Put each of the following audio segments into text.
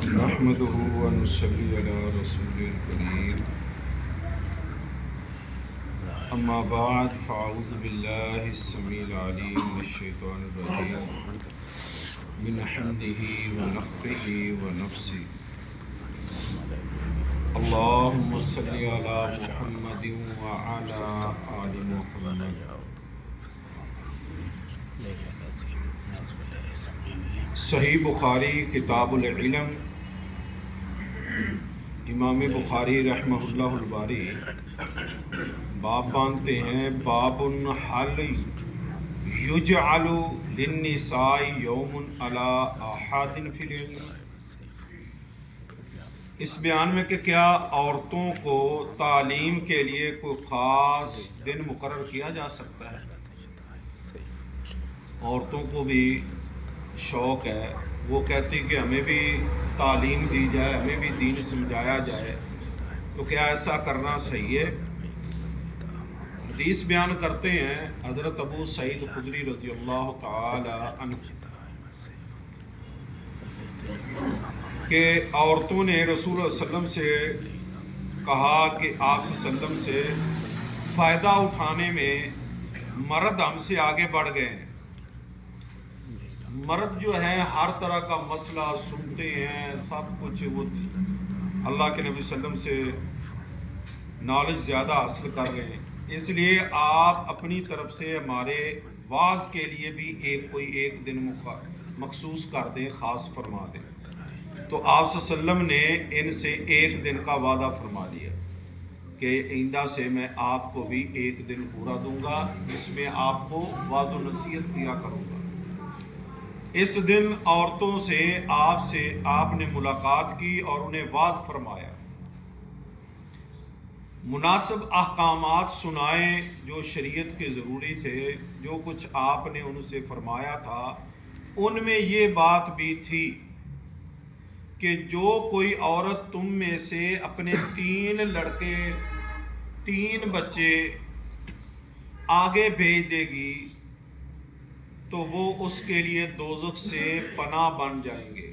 نحمده ونصلي على رسول الكريم أما بعد فأعوذ بالله السميع العليم من الشيطان الرجيم من حمده ونفخه ونفسه اللهم صل على محمد وعلى آل محمد. صحیح بخاری کتاب العلم، امام بخاری رحمہ اللہ الباری باب باندھتے ہیں، باب حل یجعل للنساء یوم علی احد فی العلم، اس بیان میں کہ کیا عورتوں کو تعلیم کے لیے کوئی خاص دن مقرر کیا جا سکتا ہے؟ عورتوں کو بھی شوق ہے، وہ کہتی کہ ہمیں بھی تعلیم دی جائے، ہمیں بھی دین سمجھایا جائے، تو کیا ایسا کرنا صحیح ہے؟ حدیث بیان کرتے ہیں حضرت ابو سعید خدری رضی اللہ تعالی عنہ کہ عورتوں نے رسول اللہ علیہ وسلم سے کہا کہ آپ صلی اللہ علیہ وسلم سے فائدہ اٹھانے میں مرد ہم سے آگے بڑھ گئے ہیں۔ مرد جو ہیں ہر طرح کا مسئلہ سنتے ہیں، سب کچھ وہ اللہ کے نبی صلی اللہ علیہ وسلم سے نالج زیادہ حاصل کر رہے ہیں، اس لیے آپ اپنی طرف سے ہمارے واعظ کے لیے بھی کوئی ایک دن مخصوص کر دیں، خاص فرما دیں۔ تو آپ صلی اللہ علیہ وسلم نے ان سے ایک دن کا وعدہ فرما دیا کہ آئندہ سے میں آپ کو بھی ایک دن پورا دوں گا، اس میں آپ کو وعظ و نصیحت کیا کروں گا۔ اس دن عورتوں سے آپ نے ملاقات کی اور انہیں وعظ فرمایا، مناسب احکامات سنائے جو شریعت کے ضروری تھے، جو کچھ آپ نے ان سے فرمایا تھا ان میں یہ بات بھی تھی کہ جو کوئی عورت تم میں سے اپنے 3 بچے آگے بھیج دے گی تو وہ اس کے لیے دوزخ سے پناہ بن جائیں گے۔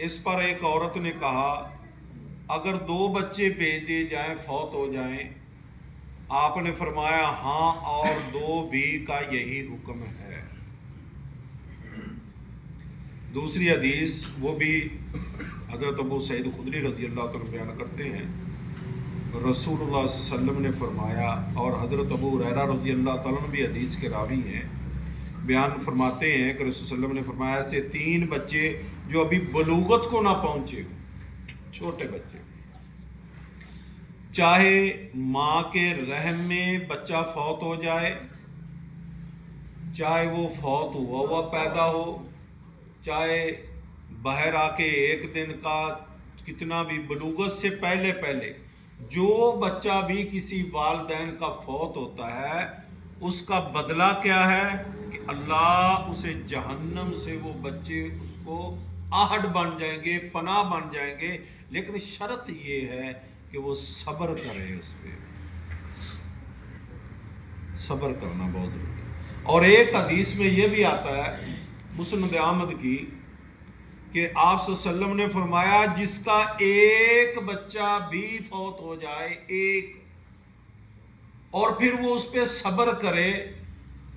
اس پر ایک عورت نے کہا اگر 2 بچے بھیج دیے جائیں، فوت ہو جائیں؟ آپ نے فرمایا ہاں، اور 2 بھی کا یہی حکم ہے۔ دوسری حدیث وہ بھی حضرت ابو سعید خدری رضی اللہ تعالیٰ بیان کرتے ہیں، رسول اللہ صلی اللہ علیہ وسلم نے فرمایا، اور حضرت ابو ہریرہ رضی اللہ تعالیٰ عنہ بھی حدیث کے راوی ہیں، بیان فرماتے ہیں کہ رسول اللہ صلی اللہ علیہ وسلم نے فرمایا ایسے 3 بچے جو ابھی بلوغت کو نہ پہنچے، چھوٹے بچے، چاہے ماں کے رحم میں بچہ فوت ہو جائے، چاہے وہ فوت ہوا پیدا ہو، چاہے باہر آ کے 1 دن کا، کتنا بھی بلوغت سے پہلے جو بچہ بھی کسی والدین کا فوت ہوتا ہے اس کا بدلہ کیا ہے کہ اللہ اسے جہنم سے وہ بچے اس کو آہٹ بن جائیں گے، پناہ بن جائیں گے، لیکن شرط یہ ہے کہ وہ صبر کرے، اس پہ صبر کرنا بہت ضروری ہے۔ اور ایک حدیث میں یہ بھی آتا ہے مسند احمد کی کہ آپ صلی اللہ علیہ وسلم نے فرمایا جس کا 1 بچہ بھی فوت ہو جائے، اور پھر وہ اس پہ صبر کرے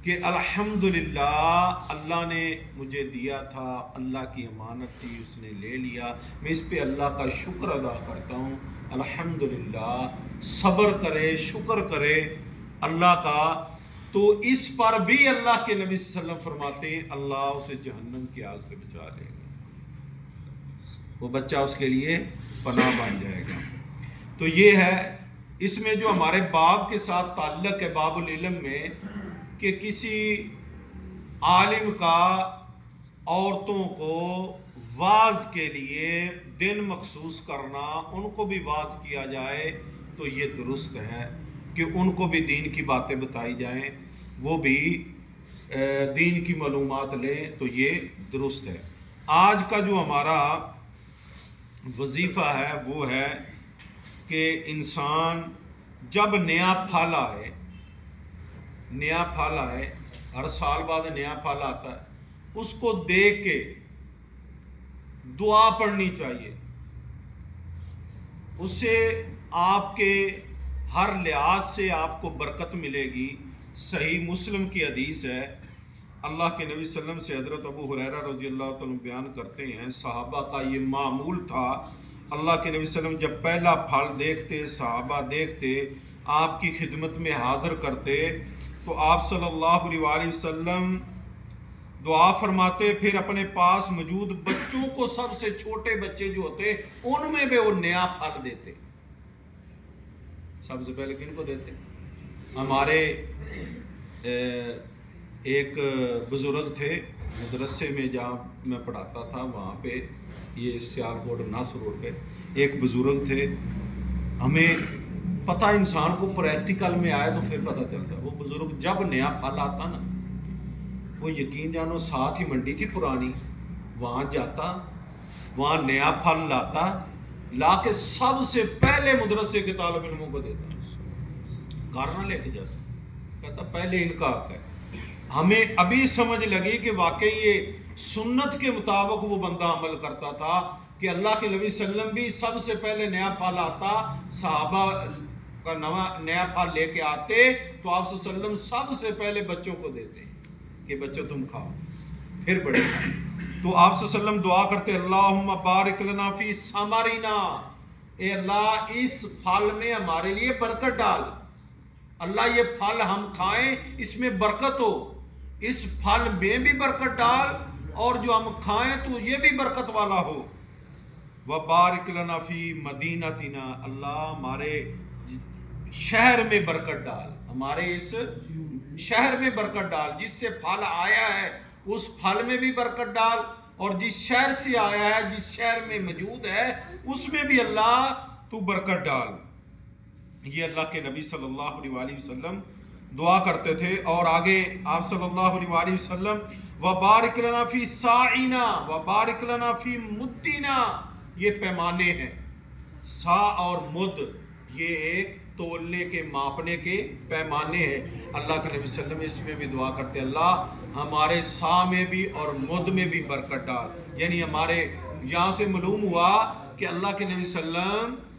کہ الحمدللہ اللہ نے مجھے دیا تھا، اللہ کی امانت تھی، اس نے لے لیا، میں اس پہ اللہ کا شکر ادا کرتا ہوں، الحمدللہ، صبر کرے، شکر کرے اللہ کا، تو اس پر بھی اللہ کے نبی صلی اللہ علیہ وسلم فرماتے ہیں اللہ اسے جہنم کی آگ سے بچا لے گا، وہ بچہ اس کے لیے پناہ بن جائے گا۔ تو یہ ہے اس میں جو ہمارے باب کے ساتھ تعلق ہے، باب العلم میں، کہ کسی عالم کا عورتوں کو واعظ کے لیے دن مخصوص کرنا، ان کو بھی واعظ کیا جائے تو یہ درست ہے کہ ان کو بھی دین کی باتیں بتائی جائیں، وہ بھی دین کی معلومات لیں، تو یہ درست ہے۔ آج کا جو ہمارا وظیفہ ہے وہ ہے کہ انسان جب نیا پھل آئے، ہر سال بعد نیا پھل آتا ہے، اس کو دیکھ دعا پڑھنی چاہیے، اس سے آپ کے ہر لحاظ سے آپ کو برکت ملے گی۔ صحیح مسلم کی حدیث ہے، اللہ کے نبی صلی اللہ علیہ وسلم سے حضرت ابو ہریرہ رضی اللہ تعالیٰ بیان کرتے ہیں، صحابہ کا یہ معمول تھا، اللہ کے نبی صلی اللہ علیہ وسلم جب پہلا پھل دیکھتے، صحابہ دیکھتے، آپ کی خدمت میں حاضر کرتے، تو آپ صلی اللہ علیہ وآلہ وسلم دعا فرماتے، پھر اپنے پاس موجود بچوں کو، سب سے چھوٹے بچے جو ہوتے ان میں بھی وہ نیا پھل دیتے۔ سب سے پہلے کن کو دیتے؟ ہمارے ایک بزرگ تھے مدرسے میں جہاں میں پڑھاتا تھا، وہاں پہ یہ سیالکوٹ ناصر روڈ پہ ایک بزرگ تھے، ہمیں پتہ انسان کو پریکٹیکل میں آئے تو پھر پتہ چلتا، وہ بزرگ جب نیا پھل آتا نا، وہ یقین جانو ساتھ ہی منڈی تھی پرانی، وہاں جاتا، وہاں نیا پھل لاتا، لا کے سب سے پہلے مدرسے کے طالب علموں کو دیتا، گھر نہ لے کے جاتا، کہتا پہلے ان کا حق ہے۔ ہمیں ابھی سمجھ لگی کہ واقعی یہ سنت کے مطابق وہ بندہ عمل کرتا تھا کہ اللہ کے نبی صلی اللہ علیہ وسلم بھی سب سے پہلے نیا پھل آتا، صحابہ کا نیا پھل لے کے آتے تو آپ صلی اللہ علیہ وسلم سب سے پہلے بچوں کو دیتے کہ بچوں تم کھاؤ، پھر بڑے کھاؤ۔ تو آپ صلی اللہ علیہ وسلم دعا کرتے، اللہم بارک لنا فی ثمرنا، اے اللہ اس پھل میں ہمارے لیے برکت ڈال، اللہ یہ پھل ہم کھائیں اس میں برکت ہو، اس پھل میں بھی برکت ڈال، اور جو ہم کھائیں تو یہ بھی برکت والا ہو۔ وبارک لنا فی مدینتنا، اللہ ہمارے شہر میں برکت ڈال، ہمارے اس شہر میں برکت ڈال، جس سے پھل آیا ہے اس پھل میں بھی برکت ڈال، اور جس شہر سے آیا ہے، جس شہر میں موجود ہے اس میں بھی اللہ تو برکت ڈال۔ یہ اللہ کے نبی صلی اللہ علیہ وآلہ وسلم دعا کرتے تھے۔ اور آگے آپ صلی اللہ علیہ وآلہ وسلم وبارک لنا فی ساعنا وبارک لنا فی مدنا، یہ پیمانے ہیں، سا اور مد یہ ایک تولنے کے، ماپنے کے پیمانے ہیں۔ اللہ کے نبی صلی اللہ علیہ وسلم اس میں بھی دعا کرتے، اللہ ہمارے سا میں بھی اور مد میں بھی برکت ڈال، یعنی ہمارے یہاں سے معلوم ہوا کہ اللہ کے نبی صلی اللہ علیہ وسلم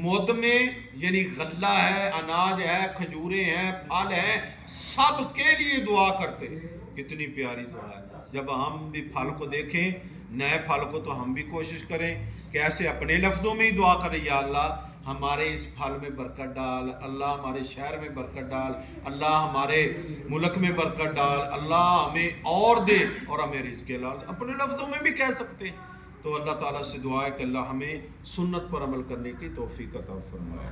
مد میں یعنی غلہ ہے، اناج ہے، کھجوریں ہیں، پھل ہیں، سب کے لیے دعا کرتے۔ کتنی پیاری دعا ہے۔ جب ہم بھی پھل کو دیکھیں، نئے پھل کو، تو ہم بھی کوشش کریں کہ ایسے اپنے لفظوں میں ہی دعا کریں، یا اللہ ہمارے اس پھل میں برکت ڈال، اللہ ہمارے شہر میں برکت ڈال، اللہ ہمارے ملک میں برکت ڈال، اللہ ہمیں اور دے اور ہمیں رزق حلال، اپنے لفظوں میں بھی کہہ سکتے ہیں۔ تو اللہ تعالیٰ سے دعا ہے کہ اللہ ہمیں سنت پر عمل کرنے کی توفیق عطا فرمائے۔